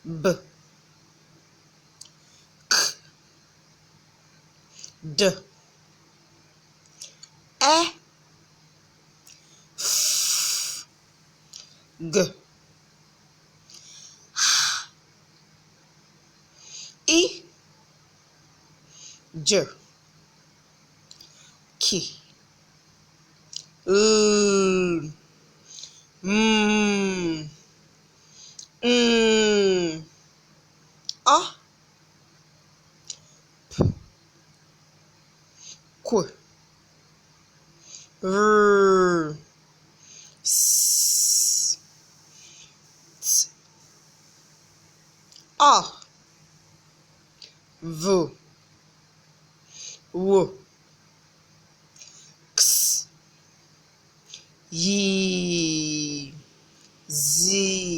b, k, d, e, f, g, I, j, k, l, m, n, a, q, r, s, t, a, v, w, x, y, z.